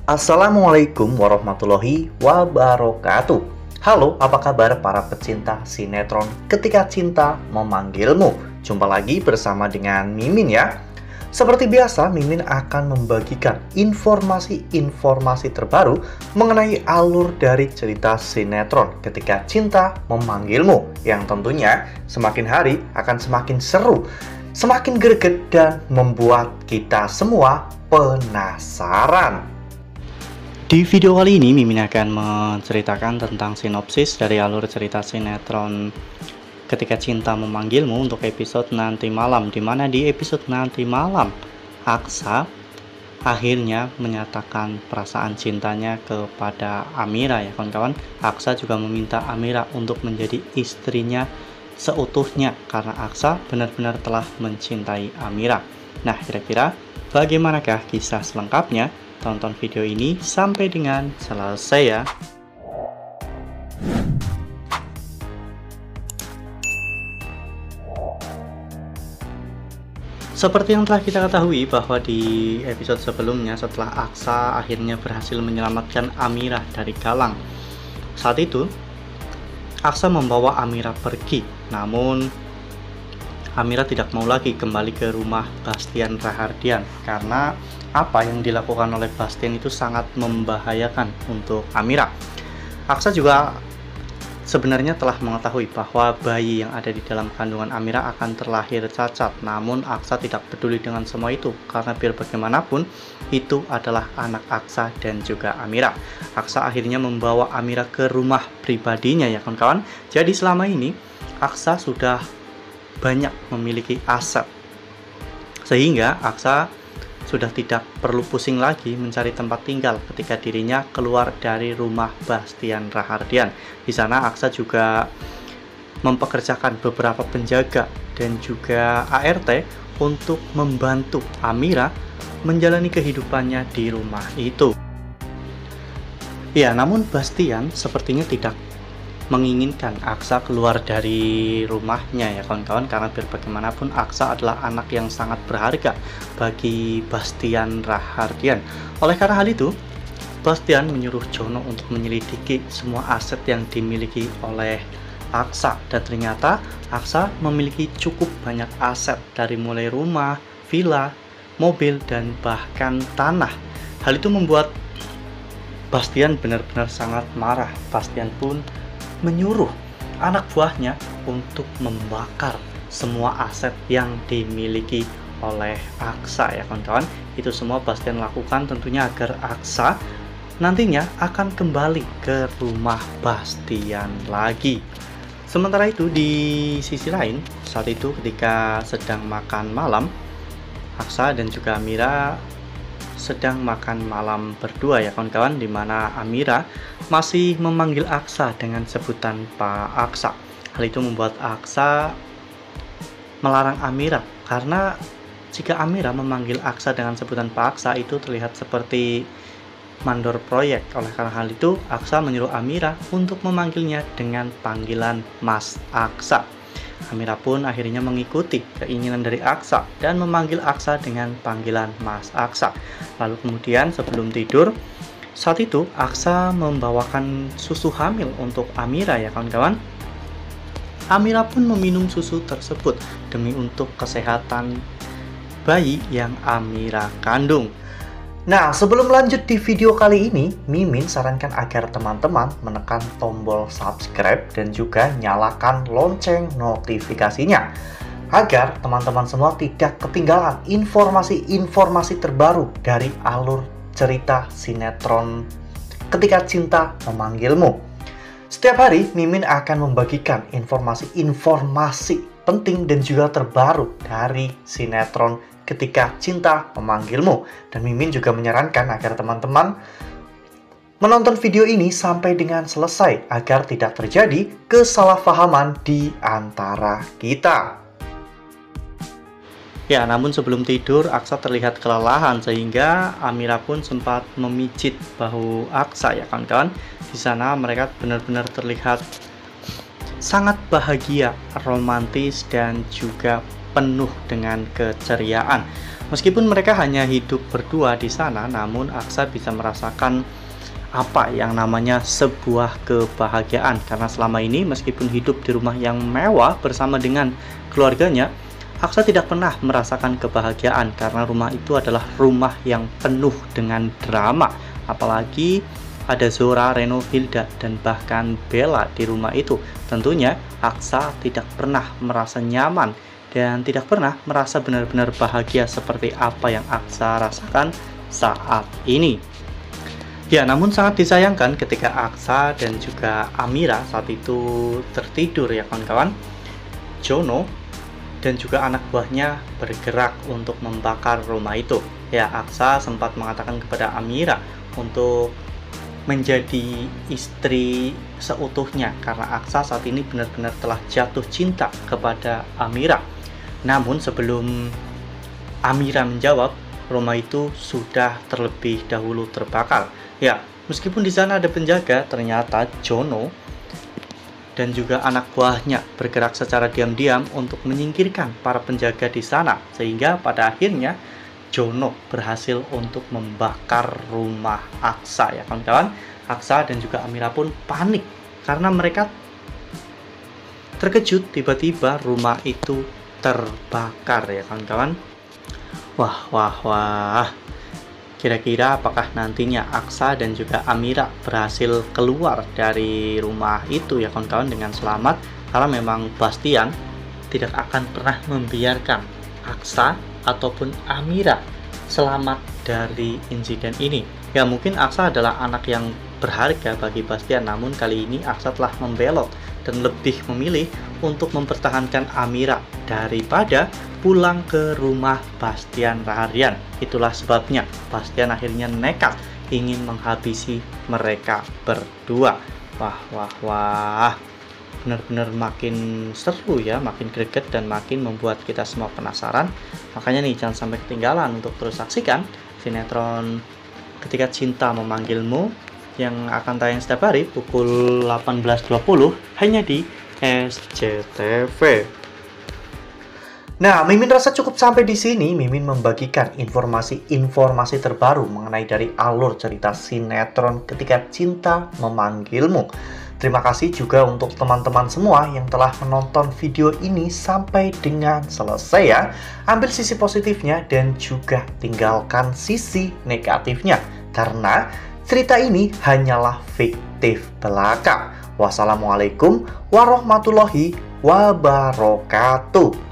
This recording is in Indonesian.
Assalamualaikum warahmatullahi wabarakatuh. Halo, apa kabar para pecinta sinetron Ketika Cinta Memanggilmu? Jumpa lagi bersama dengan Mimin ya. Seperti biasa, Mimin akan membagikan informasi-informasi terbaru mengenai alur dari cerita sinetron Ketika Cinta Memanggilmu, yang tentunya semakin hari akan semakin seru, semakin greget, dan membuat kita semua penasaran. Di video kali ini, Mimin akan menceritakan tentang sinopsis dari alur cerita sinetron Ketika Cinta Memanggilmu untuk episode nanti malam, dimana di episode nanti malam Aksa akhirnya menyatakan perasaan cintanya kepada Amira ya kawan-kawan. Aksa juga meminta Amira untuk menjadi istrinya seutuhnya karena Aksa benar-benar telah mencintai Amira. Nah, kira-kira bagaimanakah kisah selengkapnya? Tonton video ini sampai dengan selesai ya. Seperti yang telah kita ketahui bahwa di episode sebelumnya, setelah Aksa akhirnya berhasil menyelamatkan Amira dari Galang, saat itu Aksa membawa Amira pergi, namun Amira tidak mau lagi kembali ke rumah Bastian Rahardian karena apa yang dilakukan oleh Bastian itu sangat membahayakan untuk Amira. Aksa juga sebenarnya telah mengetahui bahwa bayi yang ada di dalam kandungan Amira akan terlahir cacat, namun Aksa tidak peduli dengan semua itu karena biar bagaimanapun itu adalah anak Aksa dan juga Amira. Aksa akhirnya membawa Amira ke rumah pribadinya ya kawan-kawan. Jadi selama ini Aksa sudah banyak memiliki aset, sehingga Aksa sudah tidak perlu pusing lagi mencari tempat tinggal ketika dirinya keluar dari rumah Bastian Rahardian. Di sana Aksa juga mempekerjakan beberapa penjaga dan juga ART untuk membantu Amira menjalani kehidupannya di rumah itu. Ya, namun Bastian sepertinya tidak menginginkan Aksa keluar dari rumahnya ya kawan-kawan, karena biar bagaimanapun Aksa adalah anak yang sangat berharga bagi Bastian Rahardian. Oleh karena hal itu, Bastian menyuruh Jono untuk menyelidiki semua aset yang dimiliki oleh Aksa, dan ternyata Aksa memiliki cukup banyak aset, dari mulai rumah, villa, mobil, dan bahkan tanah. Hal itu membuat Bastian benar-benar sangat marah. Bastian pun menyuruh anak buahnya untuk membakar semua aset yang dimiliki oleh Aksa ya kawan-kawan. Itu semua Bastian lakukan tentunya agar Aksa nantinya akan kembali ke rumah Bastian lagi. Sementara itu di sisi lain, saat itu ketika sedang makan malam, Aksa dan juga Amira sedang makan malam berdua ya kawan-kawan, dimana Amira masih memanggil Aksa dengan sebutan Pak Aksa. Hal itu membuat Aksa melarang Amira, karena jika Amira memanggil Aksa dengan sebutan Pak Aksa itu terlihat seperti mandor proyek. Oleh karena hal itu, Aksa menyuruh Amira untuk memanggilnya dengan panggilan Mas Aksa. Amira pun akhirnya mengikuti keinginan dari Aksa dan memanggil Aksa dengan panggilan Mas Aksa. Lalu kemudian sebelum tidur, saat itu Aksa membawakan susu hamil untuk Amira ya kawan-kawan. Amira pun meminum susu tersebut demi untuk kesehatan bayi yang Amira kandung. Nah, sebelum lanjut di video kali ini, Mimin sarankan agar teman-teman menekan tombol subscribe dan juga nyalakan lonceng notifikasinya, agar teman-teman semua tidak ketinggalan informasi-informasi terbaru dari alur cerita sinetron Ketika Cinta Memanggilmu. Setiap hari, Mimin akan membagikan informasi-informasi penting dan juga terbaru dari sinetron Ketika Cinta Memanggilmu. Dan Mimin juga menyarankan agar teman-teman menonton video ini sampai dengan selesai agar tidak terjadi kesalahpahaman di antara kita. Ya, namun sebelum tidur Aksa terlihat kelelahan sehingga Amira pun sempat memijit bahu Aksa ya kawan-kawan. Di sana mereka benar-benar terlihat sangat bahagia, romantis, dan juga penuh dengan keceriaan. Meskipun mereka hanya hidup berdua di sana, namun Aksa bisa merasakan apa yang namanya sebuah kebahagiaan. Karena selama ini meskipun hidup di rumah yang mewah bersama dengan keluarganya, Aksa tidak pernah merasakan kebahagiaan karena rumah itu adalah rumah yang penuh dengan drama. Apalagi ada Zora, Reno, Hilda, dan bahkan Bella di rumah itu. Tentunya Aksa tidak pernah merasa nyaman dan tidak pernah merasa benar-benar bahagia seperti apa yang Aksa rasakan saat ini. Ya, namun sangat disayangkan ketika Aksa dan juga Amira saat itu tertidur ya kawan-kawan. Jono dan juga anak buahnya bergerak untuk membakar rumah itu. Ya, Aksa sempat mengatakan kepada Amira untuk menjadi istri seutuhnya karena Aksa saat ini benar-benar telah jatuh cinta kepada Amira. Namun sebelum Amira menjawab, rumah itu sudah terlebih dahulu terbakar. Ya, meskipun di sana ada penjaga, ternyata Jono dan juga anak buahnya bergerak secara diam-diam untuk menyingkirkan para penjaga di sana, sehingga pada akhirnya Jono berhasil untuk membakar rumah Aksa ya kawan-kawan. Aksa dan juga Amira pun panik karena mereka terkejut tiba-tiba rumah itu terbakar ya kawan-kawan. Wah. Kira-kira apakah nantinya Aksa dan juga Amira berhasil keluar dari rumah itu ya kawan-kawan dengan selamat? Karena memang Bastian tidak akan pernah membiarkan Aksa ataupun Amira selamat dari insiden ini. Ya, mungkin Aksa adalah anak yang berharga bagi Bastian, namun kali ini Aksa telah membelot dan lebih memilih untuk mempertahankan Amira daripada pulang ke rumah Bastian Raharian. Itulah sebabnya Bastian akhirnya nekat ingin menghabisi mereka berdua. Wah. Benar-benar makin seru ya, makin greget dan makin membuat kita semua penasaran. Makanya nih jangan sampai ketinggalan untuk terus saksikan sinetron Ketika Cinta Memanggilmu yang akan tayang setiap hari pukul 18.20 hanya di SCTV. Nah, Mimin rasa cukup sampai di sini. Mimin membagikan informasi terbaru mengenai dari alur cerita sinetron Ketika Cinta Memanggilmu. Terima kasih juga untuk teman-teman semua yang telah menonton video ini sampai dengan selesai ya. Ambil sisi positifnya dan juga tinggalkan sisi negatifnya. Karena cerita ini hanyalah fiktif belaka. Wassalamualaikum warahmatullahi wabarakatuh.